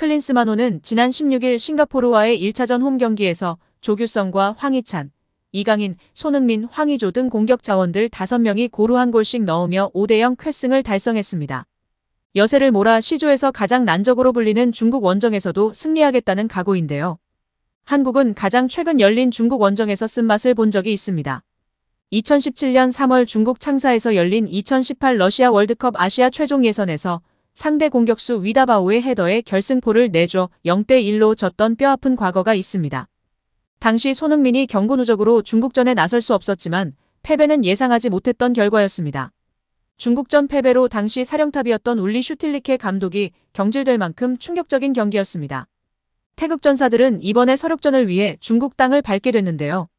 클린스만호는 지난 16일 싱가포르와의 1차전 홈 경기에서 조규성과 황희찬, 이강인, 손흥민, 황의조 등 공격 자원들 5명이 고루 한 골씩 넣으며 5대0 쾌승을 달성했습니다. 여세를 몰아 시조에서 가장 난적으로 불리는 중국 원정에서도 승리하겠다는 각오인데요. 한국은 가장 최근 열린 중국 원정에서 쓴맛을 본 적이 있습니다. 2017년 3월 중국 창사에서 열린 2018 러시아 월드컵 아시아 최종 예선에서 상대 공격수 위다바오의 헤더에 결승포를 내줘 0대1로 졌던 뼈아픈 과거가 있습니다. 당시 손흥민이 경고 누적으로 중국전에 나설 수 없었지만 패배는 예상하지 못했던 결과였습니다. 중국전 패배로 당시 사령탑이었던 울리 슈틸리케 감독이 경질될 만큼 충격적인 경기였습니다. 태극 전사들은 이번에 서력전을 위해 중국 땅을 밟게 됐는데요.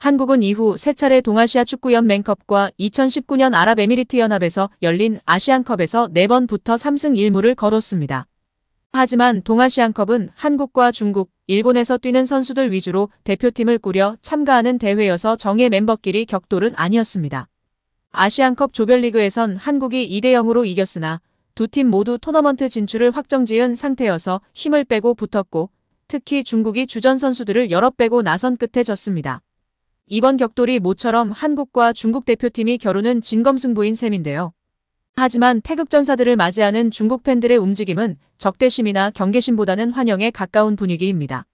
한국은 이후 3차례 동아시아 축구연맹컵과 2019년 아랍에미리트연합에서 열린 아시안컵에서 4번부터 3승 1무를 거뒀습니다. 하지만 동아시안컵은 한국과 중국, 일본에서 뛰는 선수들 위주로 대표팀을 꾸려 참가하는 대회여서 정예 멤버끼리 격돌은 아니었습니다. 아시안컵 조별리그에선 한국이 2대0으로 이겼으나 두 팀 모두 토너먼트 진출을 확정지은 상태여서 힘을 빼고 붙었고 특히 중국이 주전 선수들을 여러 빼고 나선 끝에 졌습니다. 이번 격돌이 모처럼 한국과 중국 대표팀이 겨루는 진검승부인 셈인데요. 하지만 태극전사들을 맞이하는 중국 팬들의 움직임은 적대심이나 경계심보다는 환영에 가까운 분위기입니다.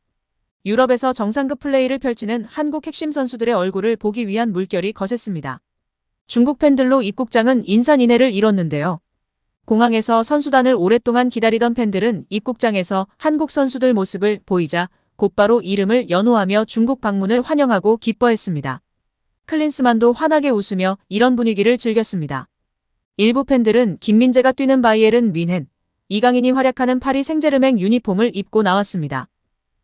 유럽에서 정상급 플레이를 펼치는 한국 핵심 선수들의 얼굴을 보기 위한 물결이 거셌습니다. 중국 팬들로 입국장은 인산인해를 이뤘는데요. 공항에서 선수단을 오랫동안 기다리던 팬들은 입국장에서 한국 선수들 모습을 보이자 곧바로 이름을 연호하며 중국 방문을 환영하고 기뻐했습니다. 클린스만도 환하게 웃으며 이런 분위기를 즐겼습니다. 일부 팬들은 김민재가 뛰는 바이에른 뮌헨, 이강인이 활약하는 파리 생제르맹 유니폼을 입고 나왔습니다.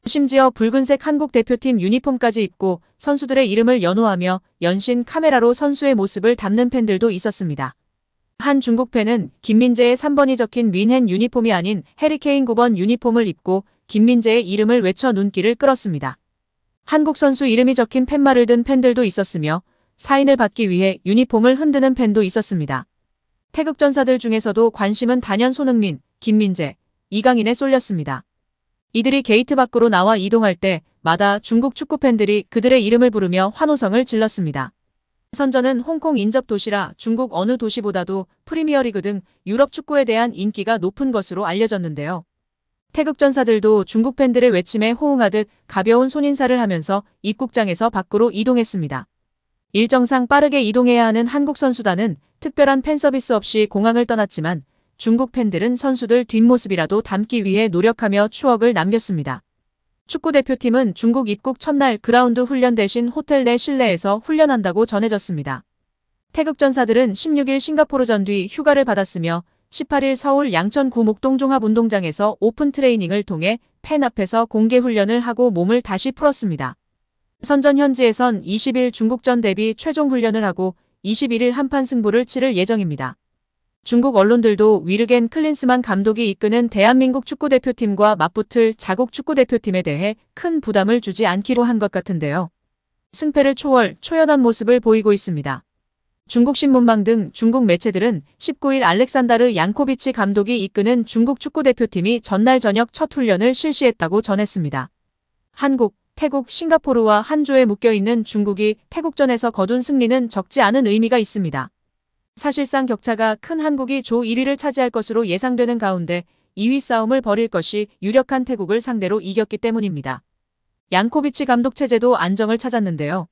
심지어 붉은색 한국 대표팀 유니폼까지 입고 선수들의 이름을 연호하며 연신 카메라로 선수의 모습을 담는 팬들도 있었습니다. 한 중국 팬은 김민재의 3번이 적힌 뮌헨 유니폼이 아닌 해리케인 9번 유니폼을 입고 김민재의 이름을 외쳐 눈길을 끌었습니다. 한국 선수 이름이 적힌 팻말을 든 팬들도 있었으며 사인을 받기 위해 유니폼을 흔드는 팬도 있었습니다. 태극전사들 중에서도 관심은 단연 손흥민, 김민재, 이강인에 쏠렸습니다. 이들이 게이트 밖으로 나와 이동할 때마다 중국 축구팬들이 그들의 이름을 부르며 환호성을 질렀습니다. 선전은 홍콩 인접 도시라 중국 어느 도시보다도 프리미어리그 등 유럽 축구에 대한 인기가 높은 것으로 알려졌는데요. 태극전사들도 중국 팬들의 외침에 호응하듯 가벼운 손인사를 하면서 입국장에서 밖으로 이동했습니다. 일정상 빠르게 이동해야 하는 한국 선수단은 특별한 팬 서비스 없이 공항을 떠났지만 중국 팬들은 선수들 뒷모습이라도 담기 위해 노력하며 추억을 남겼습니다. 축구대표팀은 중국 입국 첫날 그라운드 훈련 대신 호텔 내 실내에서 훈련한다고 전해졌습니다. 태극전사들은 16일 싱가포르전 뒤 휴가를 받았으며 18일 서울 양천구 목동종합운동장에서 오픈 트레이닝을 통해 팬 앞에서 공개 훈련을 하고 몸을 다시 풀었습니다. 선전 현지에선 20일 중국전 대비 최종 훈련을 하고 21일 한판 승부를 치를 예정입니다. 중국 언론들도 위르겐 클린스만 감독이 이끄는 대한민국 축구대표팀과 맞붙을 자국 축구대표팀에 대해 큰 부담을 주지 않기로 한 것 같은데요. 승패를 초연한 모습을 보이고 있습니다. 중국 신문망 등 중국 매체들은 19일 알렉산다르 양코비치 감독이 이끄는 중국 축구대표팀이 전날 저녁 첫 훈련을 실시했다고 전했습니다. 한국, 태국, 싱가포르와 한 조에 묶여있는 중국이 태국전에서 거둔 승리는 적지 않은 의미가 있습니다. 사실상 격차가 큰 한국이 조 1위를 차지할 것으로 예상되는 가운데 2위 싸움을 벌일 것이 유력한 태국을 상대로 이겼기 때문입니다. 양코비치 감독 체제도 안정을 찾았는데요.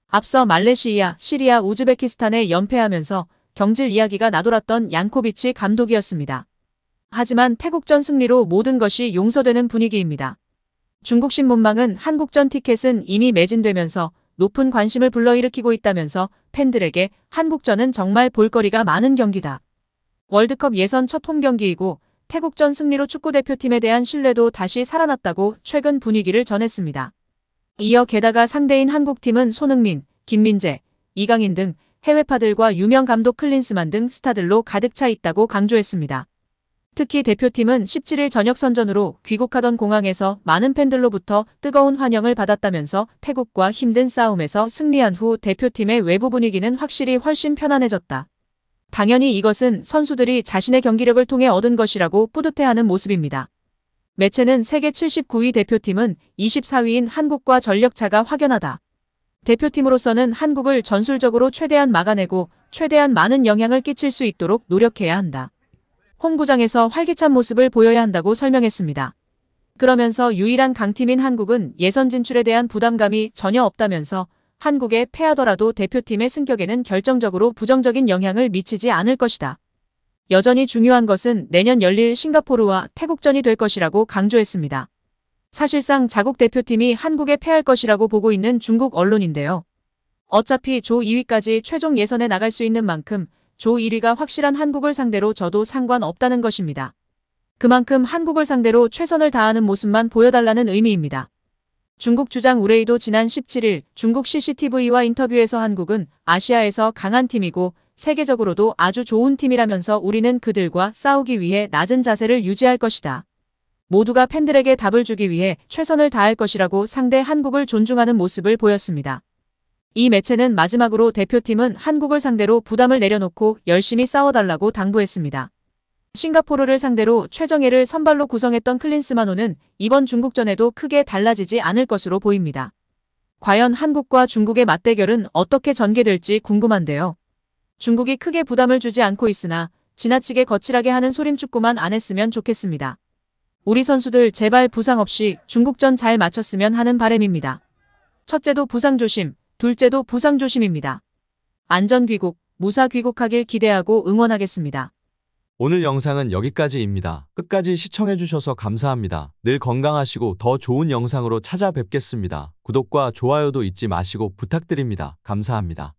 앞서 말레이시아, 시리아, 우즈베키스탄에 연패하면서 경질 이야기가 나돌았던 양코비치 감독이었습니다. 하지만 태국전 승리로 모든 것이 용서되는 분위기입니다. 중국 신문망은 한국전 티켓은 이미 매진되면서 높은 관심을 불러일으키고 있다면서 팬들에게 한국전은 정말 볼거리가 많은 경기다. 월드컵 예선 첫 홈경기이고 태국전 승리로 축구대표팀에 대한 신뢰도 다시 살아났다고 최근 분위기를 전했습니다. 이어 게다가 상대인 한국팀은 손흥민, 김민재, 이강인 등 해외파들과 유명 감독 클린스만 등 스타들로 가득 차 있다고 강조했습니다. 특히 대표팀은 17일 저녁 선전으로 귀국하던 공항에서 많은 팬들로부터 뜨거운 환영을 받았다면서 태국과 힘든 싸움에서 승리한 후 대표팀의 외부 분위기는 확실히 훨씬 편안해졌다. 당연히 이것은 선수들이 자신의 경기력을 통해 얻은 것이라고 뿌듯해하는 모습입니다. 매체는 세계 79위 대표팀은 24위인 한국과 전력차가 확연하다. 대표팀으로서는 한국을 전술적으로 최대한 막아내고 최대한 많은 영향을 끼칠 수 있도록 노력해야 한다. 홈구장에서 활기찬 모습을 보여야 한다고 설명했습니다. 그러면서 유일한 강팀인 한국은 예선 진출에 대한 부담감이 전혀 없다면서 한국에 패하더라도 대표팀의 승격에는 결정적으로 부정적인 영향을 미치지 않을 것이다. 여전히 중요한 것은 내년 열릴 싱가포르와 태국전이 될 것이라고 강조했습니다. 사실상 자국 대표팀이 한국에 패할 것이라고 보고 있는 중국 언론인데요. 어차피 조 2위까지 최종 예선에 나갈 수 있는 만큼 조 1위가 확실한 한국을 상대로 져도 상관없다는 것입니다. 그만큼 한국을 상대로 최선을 다하는 모습만 보여달라는 의미입니다. 중국 주장 우레이도 지난 17일 중국 CCTV와 인터뷰에서 한국은 아시아에서 강한 팀이고 세계적으로도 아주 좋은 팀이라면서 우리는 그들과 싸우기 위해 낮은 자세를 유지할 것이다. 모두가 팬들에게 답을 주기 위해 최선을 다할 것이라고 상대 한국을 존중하는 모습을 보였습니다. 이 매체는 마지막으로 대표팀은 한국을 상대로 부담을 내려놓고 열심히 싸워달라고 당부했습니다. 싱가포르를 상대로 최정예를 선발로 구성했던 클린스만호는 이번 중국전에도 크게 달라지지 않을 것으로 보입니다. 과연 한국과 중국의 맞대결은 어떻게 전개될지 궁금한데요. 중국이 크게 부담을 주지 않고 있으나 지나치게 거칠하게 하는 소림축구만 안 했으면 좋겠습니다. 우리 선수들 제발 부상 없이 중국전 잘 마쳤으면 하는 바람입니다. 첫째도 부상 조심, 둘째도 부상 조심입니다. 안전 귀국, 무사 귀국하길 기대하고 응원하겠습니다. 오늘 영상은 여기까지입니다. 끝까지 시청해주셔서 감사합니다. 늘 건강하시고 더 좋은 영상으로 찾아뵙겠습니다. 구독과 좋아요도 잊지 마시고 부탁드립니다. 감사합니다.